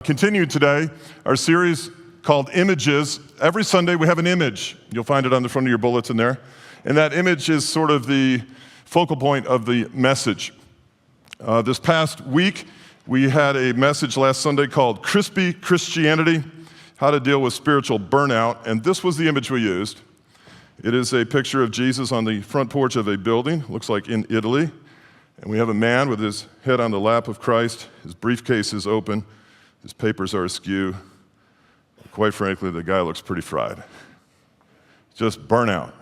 Continue today our series called Images. Every Sunday we have an image. You'll find it on the front of your bulletin there. And that image is sort of the focal point of the message. This past week we had a message last Sunday called Crispy Christianity, how to deal with spiritual burnout. And this was the image we used. It is a picture of Jesus on the front porch of a building, looks like in Italy. And we have a man with his head on the lap of Christ. His briefcase is open. His papers are askew. Quite frankly, the guy looks pretty fried. Just burnout.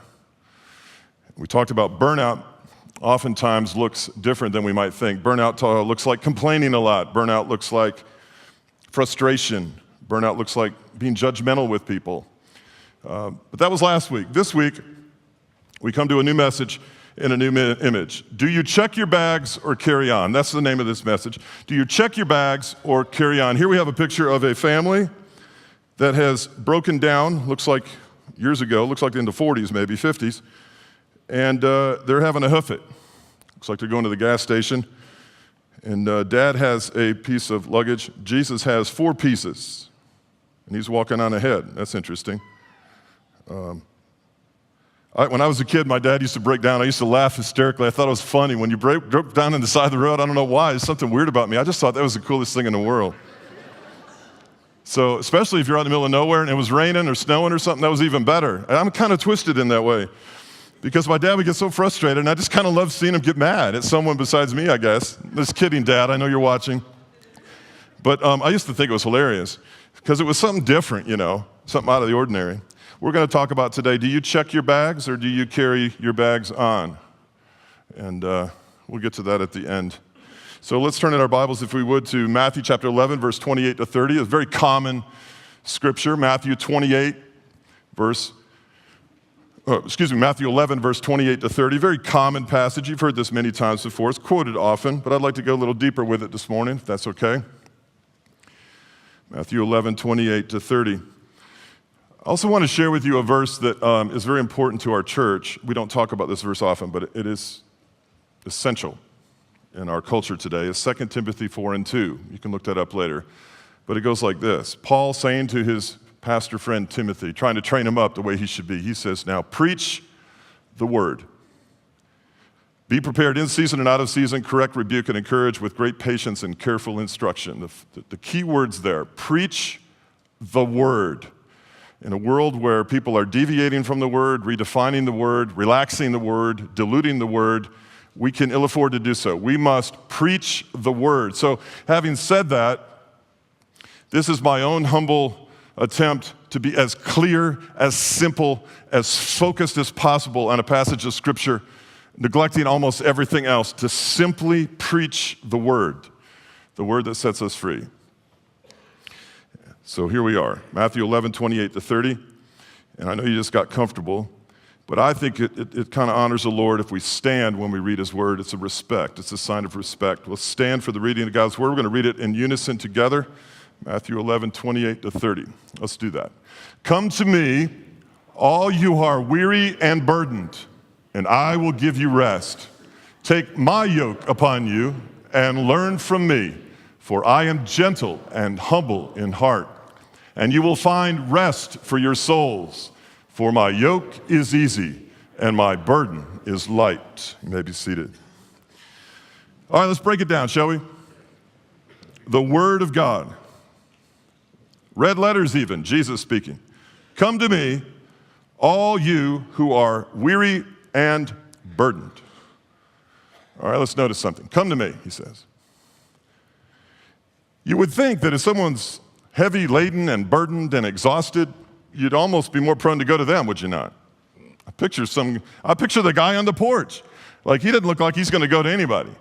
We talked about burnout oftentimes looks different than we might think. Burnout looks like complaining a lot. Burnout looks like frustration. Burnout looks like being judgmental with people. But that was last week. This week, we come to a new message in a new image. Do you check your bags or carry on? That's the name of this message. Do you check your bags or carry on? Here we have a picture of a family that has broken down, looks like years ago, looks like in the 40s, maybe 50s, and they're having to hoof it. Looks like they're going to the gas station, and Dad has a piece of luggage. Jesus has 4 pieces, and he's walking on ahead. That's interesting. When I was a kid, my dad used to break down. I used to laugh hysterically. I thought it was funny. When you broke down on the side of the road, I don't know why. There's something weird about me. I just thought that was the coolest thing in the world. So especially if you're out in the middle of nowhere and it was raining or snowing or something, that was even better. And I'm kind of twisted in that way because my dad would get so frustrated, and I just kind of love seeing him get mad at someone besides me, I guess. Just kidding, Dad. I know you're watching. But I used to think it was hilarious because it was something different, something out of the ordinary. We're going to talk about today, do you check your bags or do you carry your bags on? And we'll get to that at the end. So let's turn in our Bibles, if we would, to Matthew chapter 11, verse 28 to 30. It's a very common scripture. Matthew 11, verse 28 to 30. Very common passage. You've heard this many times before. It's quoted often, but I'd like to go a little deeper with it this morning, if that's okay. Matthew 11, 28 to 30. I also want to share with you a verse that is very important to our church. We don't talk about this verse often, but it is essential in our culture today. It's 2 Timothy 4:2. You can look that up later. But it goes like this. Paul saying to his pastor friend Timothy, trying to train him up the way he should be, he says, now preach the word. Be prepared in season and out of season, correct, rebuke, and encourage with great patience and careful instruction. The key words there, preach the word. In a world where people are deviating from the word, redefining the word, relaxing the word, diluting the word, we can ill afford to do so. We must preach the word. So having said that, this is my own humble attempt to be as clear, as simple, as focused as possible on a passage of Scripture, neglecting almost everything else, to simply preach the word that sets us free. So here we are, Matthew 11, 28 to 30. And I know you just got comfortable, but I think it kind of honors the Lord if we stand when we read his word. It's a respect. It's a sign of respect. Let's stand for the reading of God's word. We're going to read it in unison together. Matthew 11, 28 to 30. Let's do that. Come to me, all you who are weary and burdened, and I will give you rest. Take my yoke upon you and learn from me, for I am gentle and humble in heart, and you will find rest for your souls. For my yoke is easy and my burden is light. You may be seated. All right, let's break it down, shall we? The Word of God. Red letters even, Jesus speaking. Come to me, all you who are weary and burdened. All right, let's notice something. Come to me, he says. You would think that if someone's heavy laden and burdened and exhausted, you'd almost be more prone to go to them, would you not? I picture the guy on the porch. Like, he doesn't look like he's going to go to anybody.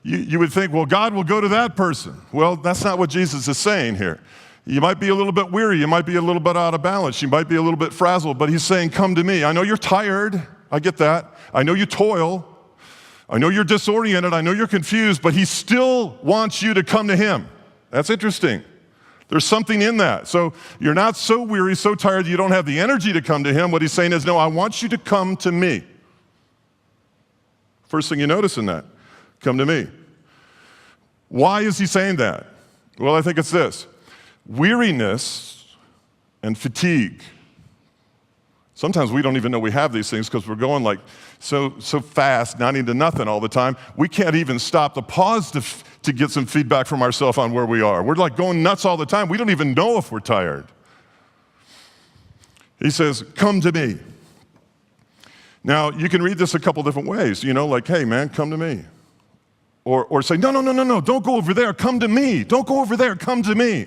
You would think, well, God will go to that person. Well, that's not what Jesus is saying here. You might be a little bit weary. You might be a little bit out of balance. You might be a little bit frazzled, but he's saying, come to me. I know you're tired. I get that. I know you toil. I know you're disoriented. I know you're confused, but he still wants you to come to him. That's interesting. There's something in that. So you're not so weary, so tired that you don't have the energy to come to him. What he's saying is, no, I want you to come to me. First thing you notice in that, come to me. Why is he saying that? Well, I think it's this. weariness and fatigue. Sometimes we don't even know we have these things because we're going like so fast, 90 to nothing all the time. We can't even stop to pause to get some feedback from ourselves on where we are. We're like going nuts all the time. We don't even know if we're tired. He says, come to me. Now, you can read this a couple different ways, like, hey, man, come to me. Or say, no, don't go over there, come to me. Don't go over there, come to me.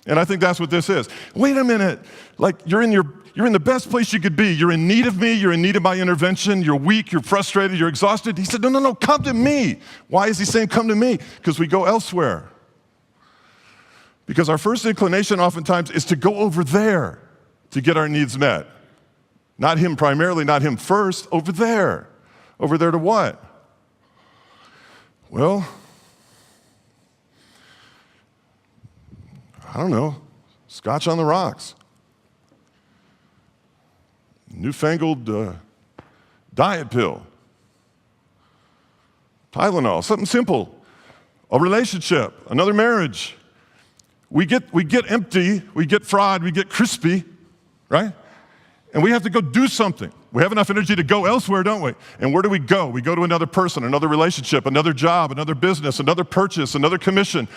And I think that's what this is. Wait a minute, like you're in the best place you could be. You're in need of me, you're in need of my intervention, you're weak, you're frustrated, you're exhausted. He said, no, come to me. Why is he saying come to me? Because we go elsewhere. Because our first inclination oftentimes is to go over there to get our needs met. Not him primarily, not him first, over there. Over there to what? Well, I don't know, Scotch on the rocks. Newfangled diet pill. Tylenol, something simple. A relationship, another marriage. We get empty, we get fried, we get crispy, right? And we have to go do something. We have enough energy to go elsewhere, don't we? And where do we go? We go to another person, another relationship, another job, another business, another purchase, another commission,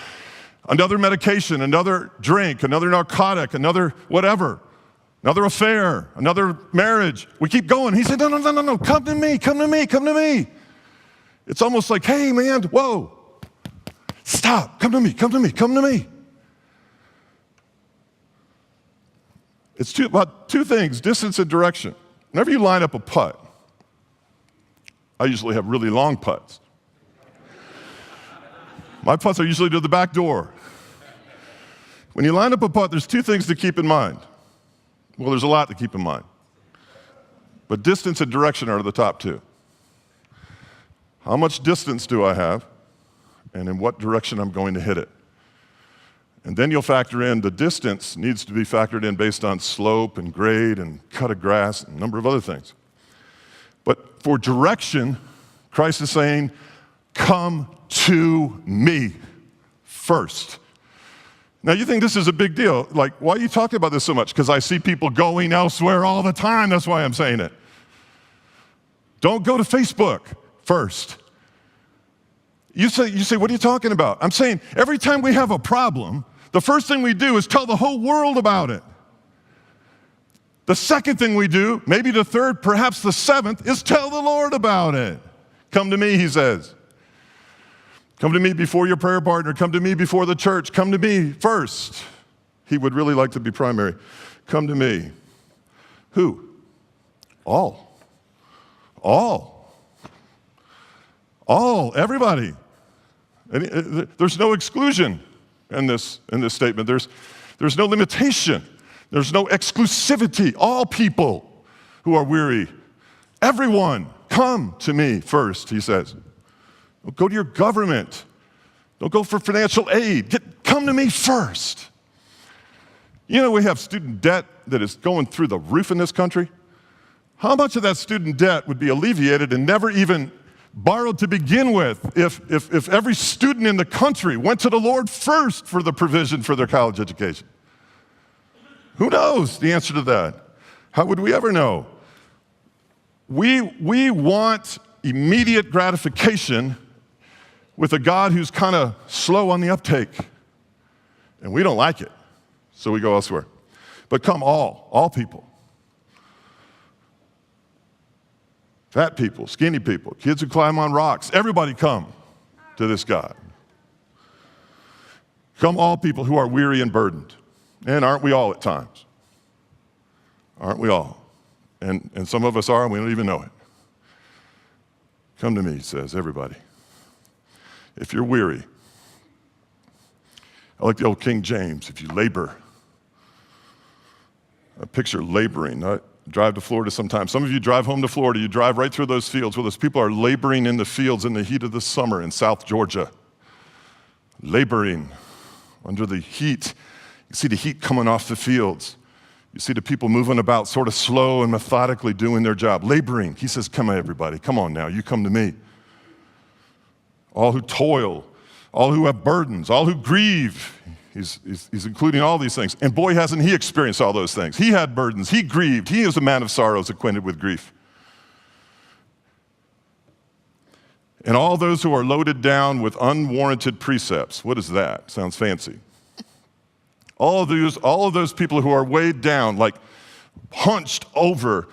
another medication, another drink, another narcotic, another whatever, another affair, another marriage. We keep going. He said, no, come to me, come to me, come to me. It's almost like, hey, man, whoa, stop, come to me, come to me, come to me. It's about two things, distance and direction. Whenever you line up a putt, I usually have really long putts. My putts are usually to the back door. When you line up a putt, there's two things to keep in mind. Well, there's a lot to keep in mind. But distance and direction are the top two. How much distance do I have, and in what direction I'm going to hit it? And then you'll factor in the distance needs to be factored in based on slope and grade and cut of grass and a number of other things. But for direction, Christ is saying, come to me first. Now you think this is a big deal. Like, why are you talking about this so much? Because I see people going elsewhere all the time. That's why I'm saying it. Don't go to Facebook first. You say, what are you talking about? I'm saying every time we have a problem, the first thing we do is tell the whole world about it. The second thing we do, maybe the third, perhaps the seventh, is tell the Lord about it. Come to me, he says. Come to me before your prayer partner. Come to me before the church. Come to me first. He would really like to be primary. Come to me. Who? All. All. All. Everybody. There's no exclusion in this statement. There's no limitation. There's no exclusivity. All people who are weary. Everyone, come to me first, he says. Don't go to your government. Don't go for financial aid. Come to me first. You know, we have student debt that is going through the roof in this country. How much of that student debt would be alleviated and never even borrowed to begin with if every student in the country went to the Lord first for the provision for their college education? Who knows the answer to that? How would we ever know? We want immediate gratification with a God who's kind of slow on the uptake. And we don't like it, so we go elsewhere. But come all people. Fat people, skinny people, kids who climb on rocks, everybody come to this God. Come all people who are weary and burdened. And aren't we all at times? Aren't we all? And some of us are, and we don't even know it. Come to me, he says, everybody. If you're weary, I like the old King James, if you labor. I picture laboring. I drive to Florida sometimes. Some of you drive home to Florida, you drive right through those fields where those people are laboring in the fields in the heat of the summer in South Georgia. Laboring under the heat. You see the heat coming off the fields. You see the people moving about sort of slow and methodically doing their job. Laboring. He says, come on, everybody. Come on now. You come to me. All who toil, all who have burdens, all who grieve. He's including all these things. And boy, hasn't he experienced all those things. He had burdens. He grieved. He is a man of sorrows, acquainted with grief. And all those who are loaded down with unwarranted precepts. What is that? Sounds fancy. All of those people who are weighed down, like hunched over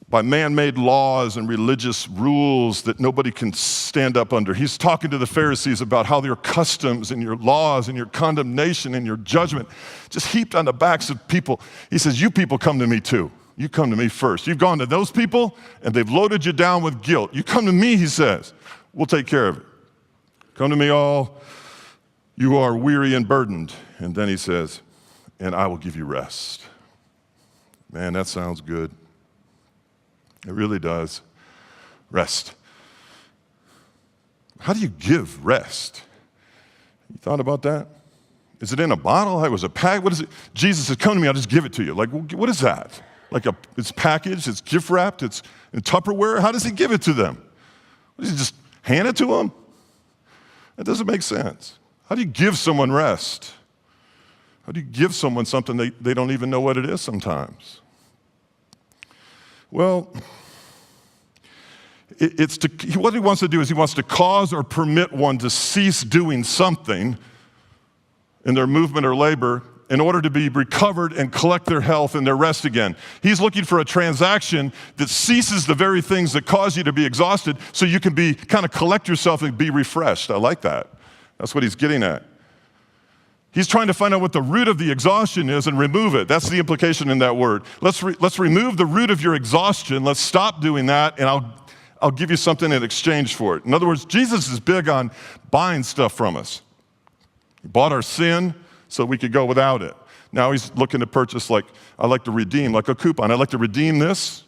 by man-made laws and religious rules that nobody can stand up under. He's talking to the Pharisees about how your customs and your laws and your condemnation and your judgment just heaped on the backs of people. He says, you people come to me too. You come to me first. You've gone to those people and they've loaded you down with guilt. You come to me, he says. We'll take care of it. Come to me all, you are weary and burdened. And then he says, and I will give you rest. Man, that sounds good. It really does. Rest. How do you give rest? You thought about that? Is it in a bottle? It was a pack? What is it? Jesus says, come to me, I'll just give it to you. Like, what is that? It's packaged, it's gift wrapped, it's in Tupperware? How does he give it to them? Does he just hand it to them? That doesn't make sense. How do you give someone rest? How do you give someone something they don't even know what it is sometimes? Well, what he wants to do is he wants to cause or permit one to cease doing something in their movement or labor in order to be recovered and collect their health and their rest again. He's looking for a transaction that ceases the very things that cause you to be exhausted so you can kind of collect yourself and be refreshed. I like that. That's what he's getting at. He's trying to find out what the root of the exhaustion is and remove it. That's the implication in that word. Let's remove the root of your exhaustion. Let's stop doing that, and I'll give you something in exchange for it. In other words, Jesus is big on buying stuff from us. He bought our sin so we could go without it. Now he's looking to purchase, I like to redeem, like a coupon. I'd like to redeem this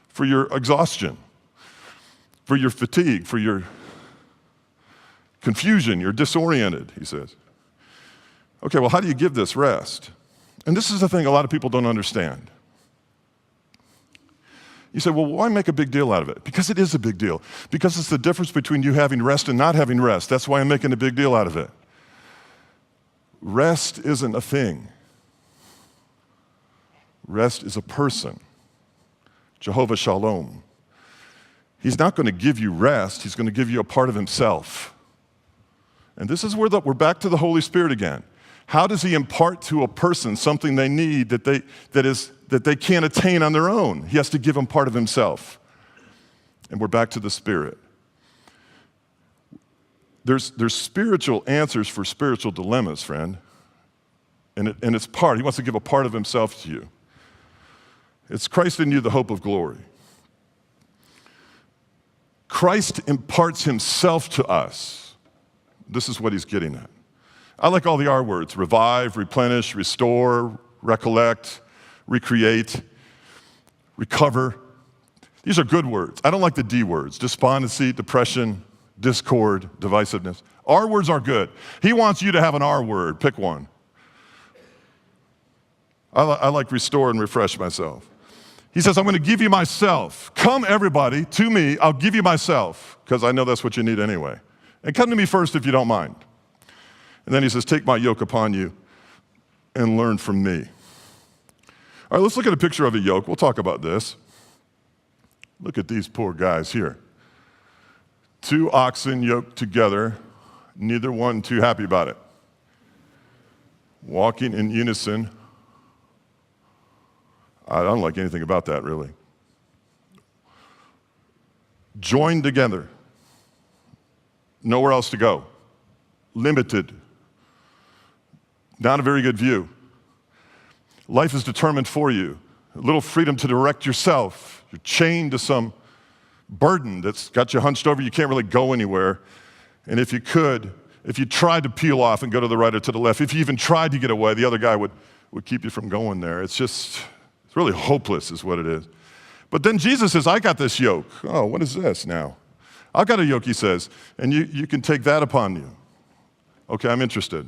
for your exhaustion, for your fatigue, for your confusion. You're disoriented, he says. Okay, well, how do you give this rest? And this is the thing a lot of people don't understand. You say, well, why make a big deal out of it? Because it is a big deal. Because it's the difference between you having rest and not having rest. That's why I'm making a big deal out of it. Rest isn't a thing. Rest is a person. Jehovah Shalom. He's not going to give you rest. He's going to give you a part of himself. And this is where we're back to the Holy Spirit again. How does he impart to a person something they need that they can't attain on their own? He has to give them part of himself. And we're back to the Spirit. There's spiritual answers for spiritual dilemmas, friend. And it's he wants to give a part of himself to you. It's Christ in you, the hope of glory. Christ imparts himself to us. This is what he's getting at. I like all the R words: revive, replenish, restore, recollect, recreate, recover. These are good words. I don't like the D words: despondency, depression, discord, divisiveness. R words are good. He wants you to have an R word. Pick one. I like restore and refresh myself. He says, I'm going to give you myself. Come, everybody, to me. I'll give you myself, because I know that's what you need anyway. And come to me first if you don't mind. And then he says, take my yoke upon you and learn from me. All right, let's look at a picture of a yoke. We'll talk about this. Look at these poor guys here. 2 oxen yoked together, neither one too happy about it. Walking in unison. I don't like anything about that, really. Joined together. Nowhere else to go. Limited. Not a very good view. Life is determined for you. A little freedom to direct yourself. You're chained to some burden that's got you hunched over. You can't really go anywhere. And if you tried to peel off and go to the right or to the left, if you even tried to get away, the other guy would keep you from going there. It's really hopeless is what it is. But then Jesus says, I got this yoke. Oh, what is this now? I've got a yoke, he says, and you can take that upon you. Okay, I'm interested.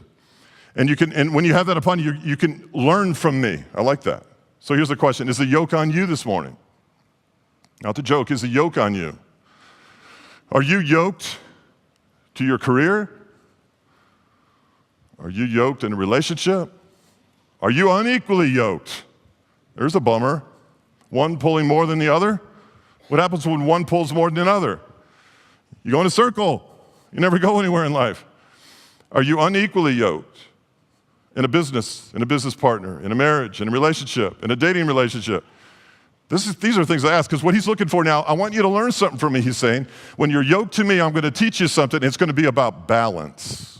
And when you have that upon you, you can learn from me. I like that. So here's the question. Is the yoke on you this morning? Not the joke, is the yoke on you? Are you yoked to your career? Are you yoked in a relationship? Are you unequally yoked? There's a bummer. One pulling more than the other? What happens when one pulls more than another? You go in a circle. You never go anywhere in life. Are you unequally yoked in a business partner, in a marriage, in a relationship, in a dating relationship? These are things I ask, because what he's looking for now, I want you to learn something from me, he's saying. When you're yoked to me, I'm going to teach you something. It's going to be about balance.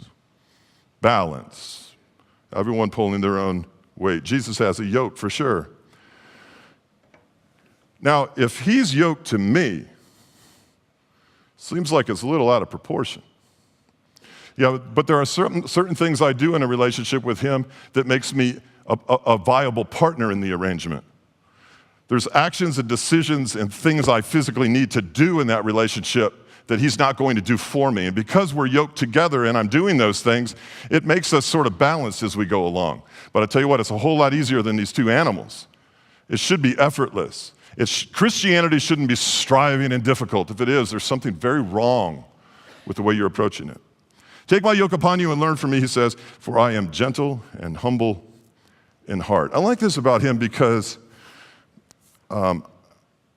Balance. Everyone pulling their own weight. Jesus has a yoke for sure. Now, if he's yoked to me, seems like it's a little out of proportion. Yeah, but there are certain things I do in a relationship with him that makes me a viable partner in the arrangement. There's actions and decisions and things I physically need to do in that relationship that he's not going to do for me. And because we're yoked together and I'm doing those things, it makes us sort of balanced as we go along. But I tell you what, it's a whole lot easier than these two animals. It should be effortless. Christianity shouldn't be striving and difficult. If it is, there's something very wrong with the way you're approaching it. Take my yoke upon you and learn from me, he says, for I am gentle and humble in heart. I like this about him because I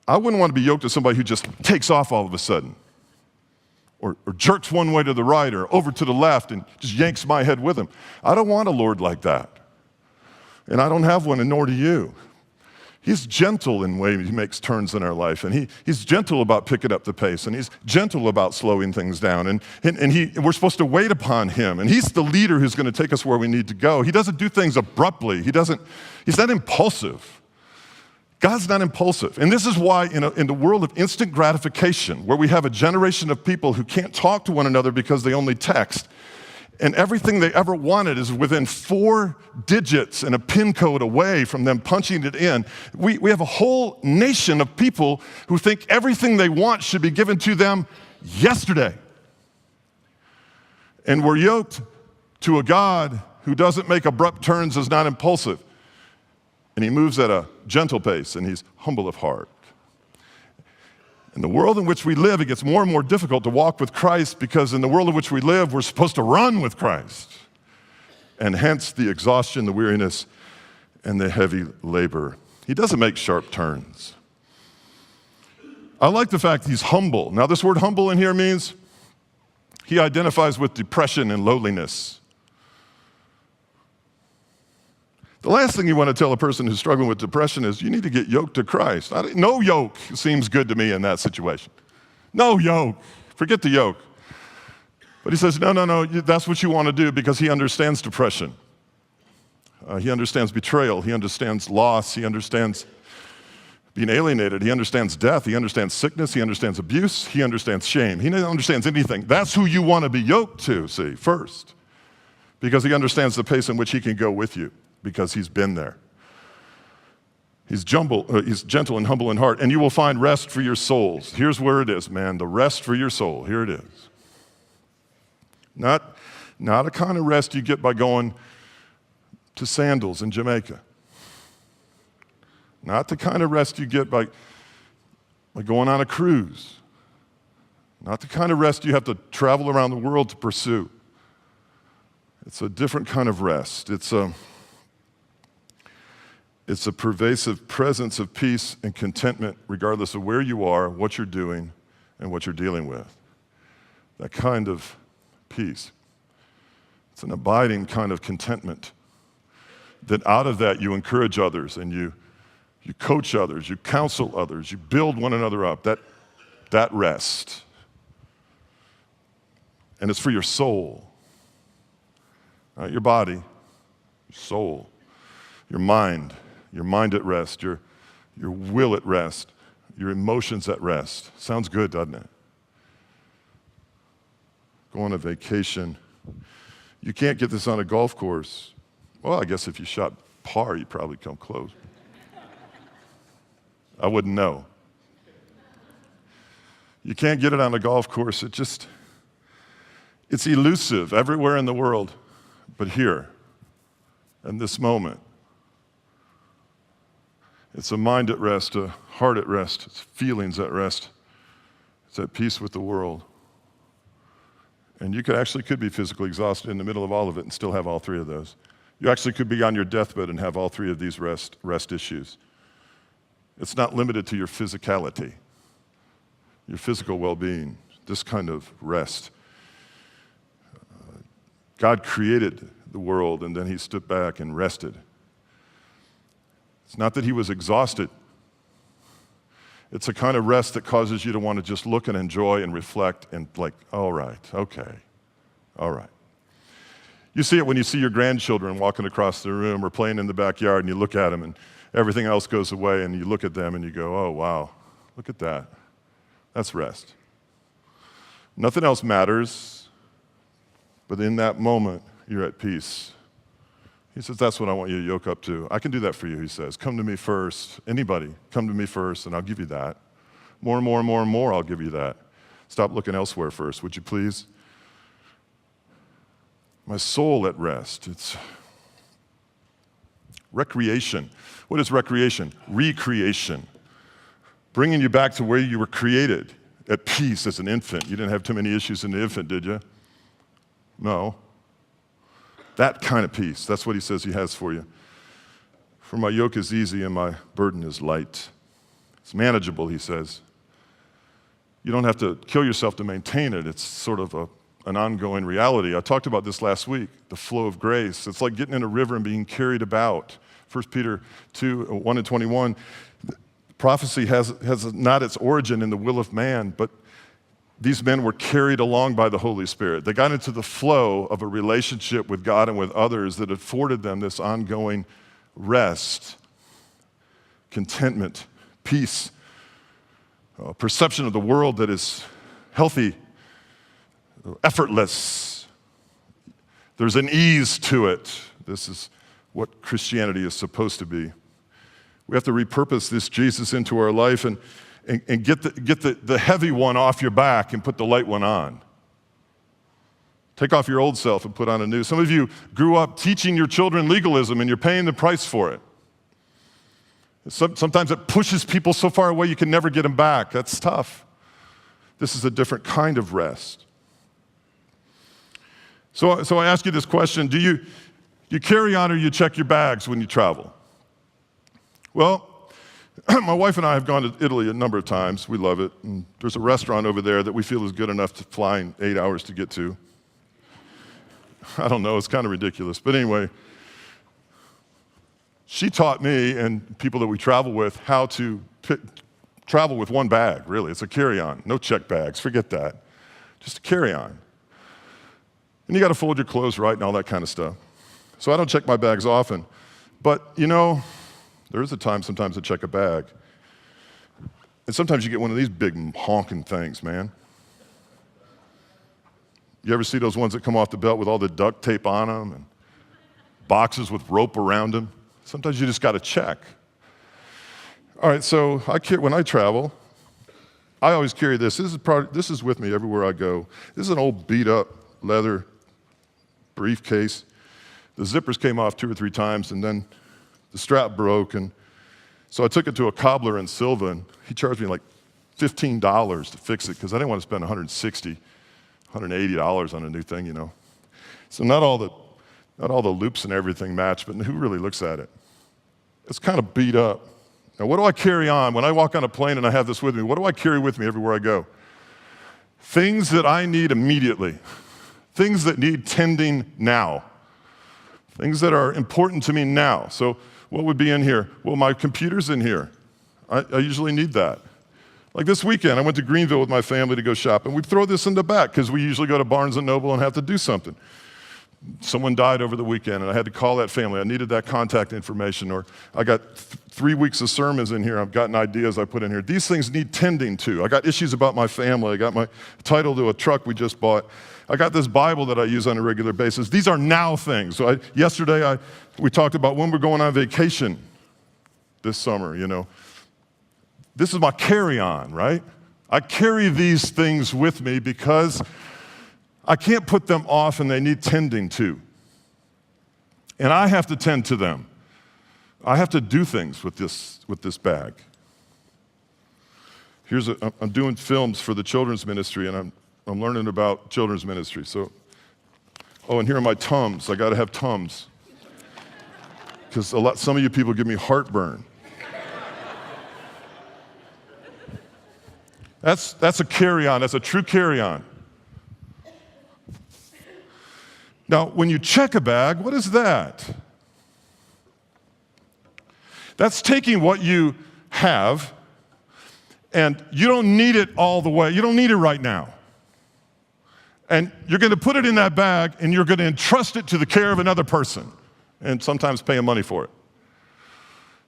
wouldn't want to be yoked to somebody who just takes off all of a sudden, or jerks one way to the right or over to the left and just yanks my head with him. I don't want a Lord like that. And I don't have one, and nor do you. He's gentle in the way he makes turns in our life, and he's gentle about picking up the pace, and he's gentle about slowing things down, and we're supposed to wait upon him, and he's the leader who's going to take us where we need to go. He doesn't do things abruptly. He's not impulsive. God's not impulsive. And this is why in the world of instant gratification, where we have a generation of people who can't talk to one another because they only text, and everything they ever wanted is within 4 digits and a PIN code away from them punching it in. We have a whole nation of people who think everything they want should be given to them yesterday. And we're yoked to a God who doesn't make abrupt turns, is not impulsive. And he moves at a gentle pace, and he's humble of heart. In the world in which we live, it gets more and more difficult to walk with Christ, because in the world in which we live, we're supposed to run with Christ. And hence the exhaustion, the weariness, and the heavy labor. He doesn't make sharp turns. I like the fact he's humble. Now, this word humble in here means he identifies with depression and lowliness. The last thing you want to tell a person who's struggling with depression is you need to get yoked to Christ. No yoke seems good to me in that situation. No yoke. Forget the yoke. But he says, no, that's what you want to do, because he understands depression. He understands betrayal. He understands loss. He understands being alienated. He understands death. He understands sickness. He understands abuse. He understands shame. He understands anything. That's who you want to be yoked to, see, first, because he understands the pace in which he can go with you, because he's been there. He's gentle and humble in heart, and you will find rest for your souls. Here's where it is, man, the rest for your soul. Here it is. Not a kind of rest you get by going to Sandals in Jamaica. Not the kind of rest you get by going on a cruise. Not the kind of rest you have to travel around the world to pursue. It's a different kind of rest. It's a pervasive presence of peace and contentment, regardless of where you are, what you're doing, and what you're dealing with. That kind of peace. It's an abiding kind of contentment. That out of that you encourage others, and you coach others, you counsel others, you build one another up. That rest. And it's for your soul. Not your body, your soul, your mind at rest, your will at rest, your emotions at rest. Sounds good, doesn't it? Go on a vacation. You can't get this on a golf course. Well, I guess if you shot par, you'd probably come close. I wouldn't know. You can't get it on a golf course. It's elusive everywhere in the world, but here, in this moment. It's a mind at rest, a heart at rest, it's feelings at rest. It's at peace with the world. And you could be physically exhausted in the middle of all of it and still have all three of those. You actually could be on your deathbed and have all three of these rest issues. It's not limited to your physicality, your physical well-being, this kind of rest. God created the world and then he stood back and rested. It's not that he was exhausted. It's a kind of rest that causes you to want to just look and enjoy and reflect and like, all right, okay, all right. You see it when you see your grandchildren walking across the room or playing in the backyard and you look at them and everything else goes away and you look at them and you go, oh, wow, look at that. That's rest. Nothing else matters, but in that moment, you're at peace. He says, that's what I want you to yoke up to. I can do that for you, he says. Come to me first. Anybody, come to me first, and I'll give you that. More and more and more and more, I'll give you that. Stop looking elsewhere first, would you please? My soul at rest. It's recreation. What is recreation? Recreation. Bringing you back to where you were created, at peace as an infant. You didn't have too many issues in the infant, did you? No. That kind of peace, that's what he says he has for you. For my yoke is easy and my burden is light. It's manageable, he says. You don't have to kill yourself to maintain it. It's sort of an ongoing reality. I talked about this last week, the flow of grace. It's like getting in a river and being carried about. 1 Peter 2, 1 and 21, prophecy has not its origin in the will of man, but these men were carried along by the Holy Spirit. They got into the flow of a relationship with God and with others that afforded them this ongoing rest, contentment, peace, perception of the world that is healthy, effortless. There's an ease to it. This is what Christianity is supposed to be. We have to repurpose this Jesus into our life and get the heavy one off your back and put the light one on. Take off your old self and put on a new. Some of you grew up teaching your children legalism and you're paying the price for it. Sometimes it pushes people so far away you can never get them back. That's tough. This is a different kind of rest. So I ask you this question, do you carry on or you check your bags when you travel? Well, my wife and I have gone to Italy a number of times. We love it. And there's a restaurant over there that we feel is good enough to fly in 8 hours to get to. I don't know, it's kind of ridiculous. But anyway, she taught me and people that we travel with how to travel with one bag, really. It's a carry-on, no check bags, forget that. Just a carry-on. And you got to fold your clothes right and all that kind of stuff. So I don't check my bags often. But, you know, there is a time sometimes to check a bag. And sometimes you get one of these big honking things, man. You ever see those ones that come off the belt with all the duct tape on them and boxes with rope around them? Sometimes you just got to check. All right, so when I travel, I always carry this. This is with me everywhere I go. This is an old beat-up leather briefcase. The zippers came off 2 or 3 times, and then the strap broke, and so I took it to a cobbler in Silva, and he charged me like $15 to fix it because I didn't want to spend $160, $180 on a new thing, you know. So not all the loops and everything match, but who really looks at it? It's kind of beat up. Now, what do I carry on? When I walk on a plane and I have this with me, what do I carry with me everywhere I go? Things that I need immediately. Things that need tending now. Things that are important to me now. So what would be in here? Well, my computer's in here. I usually need that. Like this weekend, I went to Greenville with my family to go shop, and we throw this in the back because we usually go to Barnes & Noble and have to do something. Someone died over the weekend, and I had to call that family. I needed that contact information, or I got 3 weeks of sermons in here. I've gotten ideas I put in here. These things need tending to. I got issues about my family. I got my title to a truck we just bought. I got this Bible that I use on a regular basis. These are now things. So yesterday, we talked about when we're going on vacation this summer, you know. This is my carry-on, right? I carry these things with me because I can't put them off and they need tending to. And I have to tend to them. I have to do things with this bag. I'm doing films for the children's ministry, and I'm learning about children's ministry. So, oh, and here are my Tums. I got to have Tums. Because some of you people give me heartburn. That's a carry-on. That's a true carry-on. Now, when you check a bag, what is that? That's taking what you have, and you don't need it all the way. You don't need it right now. And you're going to put it in that bag, and you're going to entrust it to the care of another person, and sometimes pay them money for it.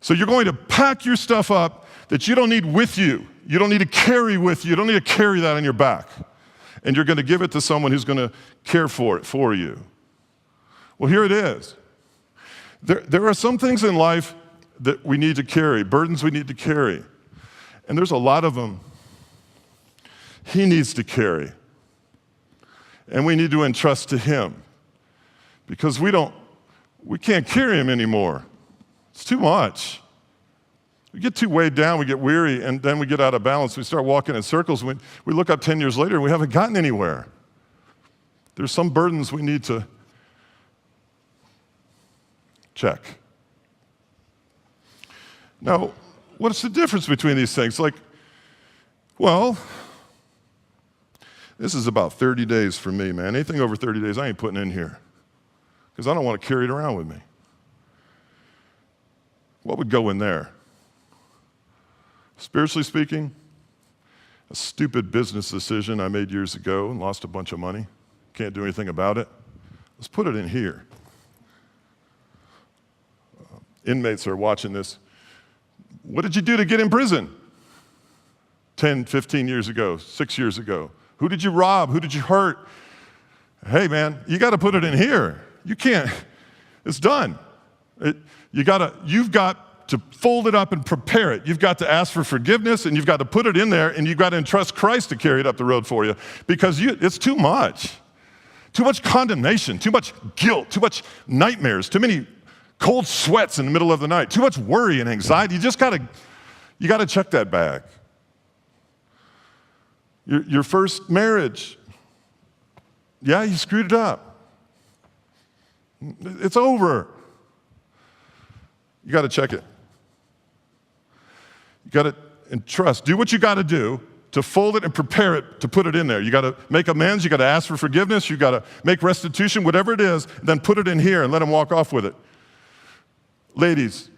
So you're going to pack your stuff up that you don't need with you. You don't need to carry with you. You don't need to carry that on your back. And you're going to give it to someone who's going to care for it for you. Well, here it is. There are some things in life that we need to carry, burdens we need to carry. And there's a lot of them he needs to carry. And we need to entrust to him. Because we can't carry him anymore. It's too much. We get too weighed down, we get weary, and then we get out of balance. We start walking in circles. We look up 10 years later and we haven't gotten anywhere. There's some burdens we need to check. Now, what's the difference between these things? Well, this is about 30 days for me, man. Anything over 30 days, I ain't putting in here because I don't want to carry it around with me. What would go in there? Spiritually speaking, a stupid business decision I made years ago and lost a bunch of money. Can't do anything about it. Let's put it in here. Inmates are watching this. What did you do to get in prison 10, 15 years ago, 6 years ago? Who did you rob? Who did you hurt? Hey, man, you got to put it in here. You can't. It's done. You've got to fold it up and prepare it. You've got to ask for forgiveness, and you've got to put it in there, and you've got to entrust Christ to carry it up the road for you because it's too much. Too much condemnation, too much guilt, too much nightmares, too many cold sweats in the middle of the night, too much worry and anxiety. You got to check that bag. Your first marriage, yeah, you screwed it up. It's over. You got to check it. You got to entrust. Do what you got to do to fold it and prepare it to put it in there. You got to make amends. You got to ask for forgiveness. You got to make restitution, whatever it is, then put it in here and let him walk off with it. Ladies,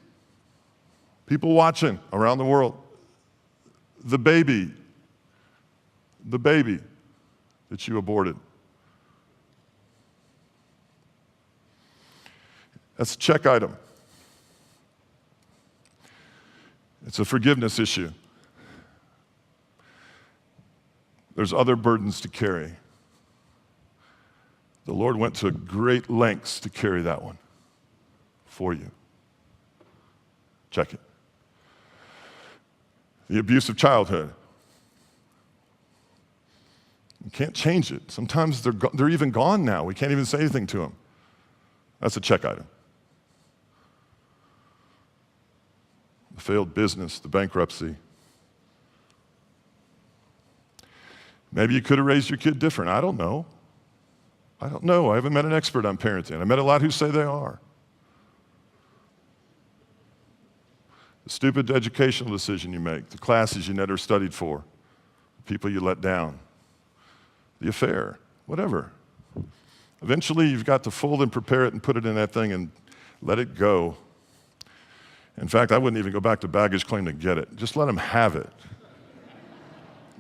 people watching around the world, the baby that you aborted. That's a check item. It's a forgiveness issue. There's other burdens to carry. The Lord went to great lengths to carry that one for you. Check it. The abuse of childhood. You can't change it. Sometimes they're even gone now. We can't even say anything to them. That's a check item. The failed business, the bankruptcy. Maybe you could have raised your kid different. I don't know. I haven't met an expert on parenting. I met a lot who say they are. The stupid educational decision you make, the classes you never studied for, the people you let down, the affair, whatever. Eventually, you've got to fold and prepare it and put it in that thing and let it go. In fact, I wouldn't even go back to baggage claim to get it. Just let them have it.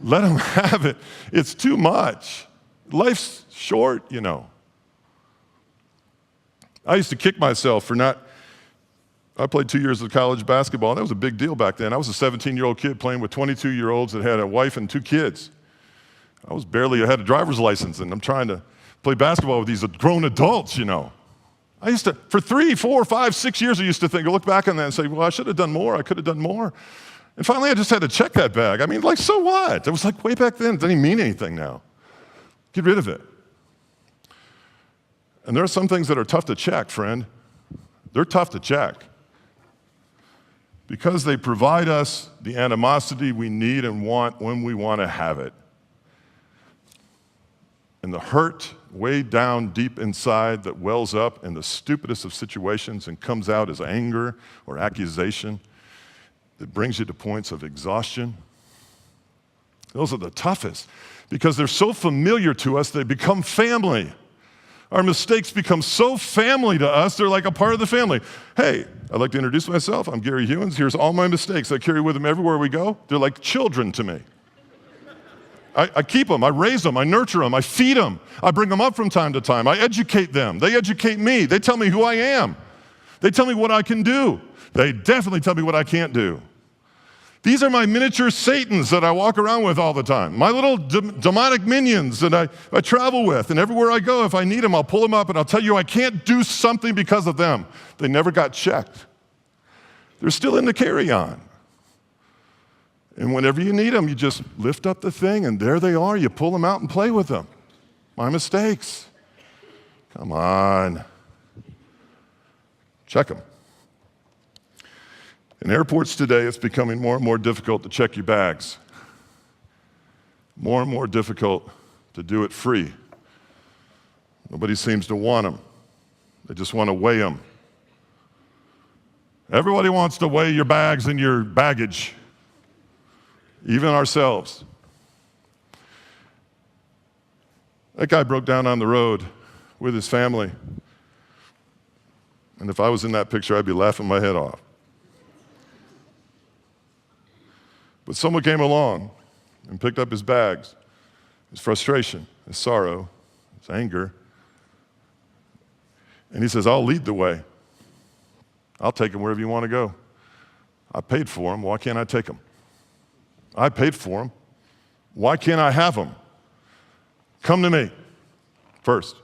Let them have it. It's too much. Life's short, you know. I used to kick myself for I played 2 years of college basketball, and that was a big deal back then. I was a 17-year-old kid playing with 22-year-olds that had a wife and 2 kids. I had a driver's license, and I'm trying to play basketball with these grown adults, you know. I used to, for 3, 4, 5, 6 years, I used to look back on that and say, well, I should have done more. I could have done more. And finally, I just had to check that bag. I mean, so what? It was way back then. It doesn't even mean anything now. Get rid of it. And there are some things that are tough to check, friend. They're tough to check. Because they provide us the animosity we need and want when we want to have it. and the hurt way down deep inside that wells up in the stupidest of situations and comes out as anger or accusation that brings you to points of exhaustion. Those are the toughest because they're so familiar to us, they become family. Our mistakes become so family to us, they're like a part of the family. Hey, I'd like to introduce myself. I'm Gary Hewins. Here's all my mistakes. I carry with them everywhere we go. They're like children to me. I keep them, I raise them, I nurture them, I feed them. I bring them up from time to time. I educate them. They educate me. They tell me who I am. They tell me what I can do. They definitely tell me what I can't do. These are my miniature Satans that I walk around with all the time. My little demonic minions that I travel with. And everywhere I go, if I need them, I'll pull them up and I'll tell you I can't do something because of them. They never got checked. They're still in the carry-on. And whenever you need them, you just lift up the thing and there they are. You pull them out and play with them. My mistakes. Come on. Check them. In airports today, it's becoming more and more difficult to check your bags. More and more difficult to do it free. Nobody seems to want them. They just want to weigh them. Everybody wants to weigh your bags and your baggage, even ourselves. That guy broke down on the road with his family. And if I was in that picture, I'd be laughing my head off. But someone came along and picked up his bags, his frustration, his sorrow, his anger. And he says, I'll lead the way. I'll take him wherever you want to go. I paid for him. Why can't I take him? I paid for him. Why can't I have him? Come to me first.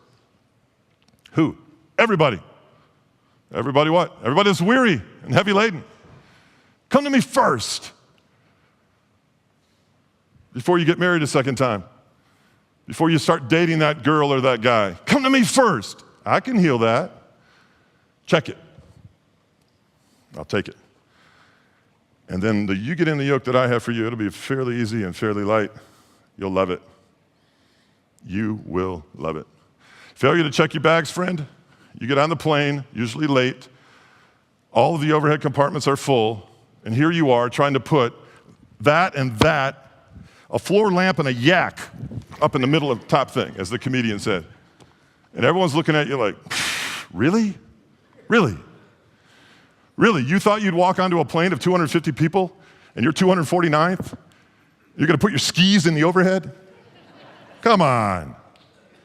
Who? Everybody. Everybody what? Everybody that's weary and heavy laden. Come to me first. Before you get married a second time, before you start dating that girl or that guy, come to me first. I can heal that. Check it. I'll take it. And then you get in the yoke that I have for you. It'll be fairly easy and fairly light. You'll love it. You will love it. Failure to check your bags, friend. You get on the plane, usually late. All of the overhead compartments are full. And here you are trying to put that and that, a floor lamp and a yak up in the middle of the top thing, as the comedian said. And everyone's looking at you like, really? Really? Really? You thought you'd walk onto a plane of 250 people and you're 249th? You're going to put your skis in the overhead? Come on.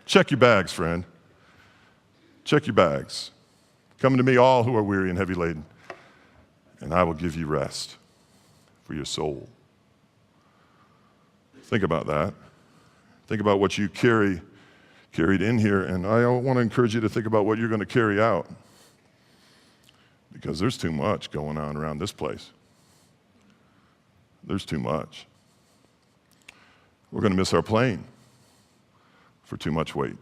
Check your bags, friend. Check your bags. Come to me, all who are weary and heavy laden, and I will give you rest for your soul. Think about that. Think about what you carried in here, and I want to encourage you to think about what you're going to carry out, because there's too much going on around this place. There's too much. We're going to miss our plane for too much weight.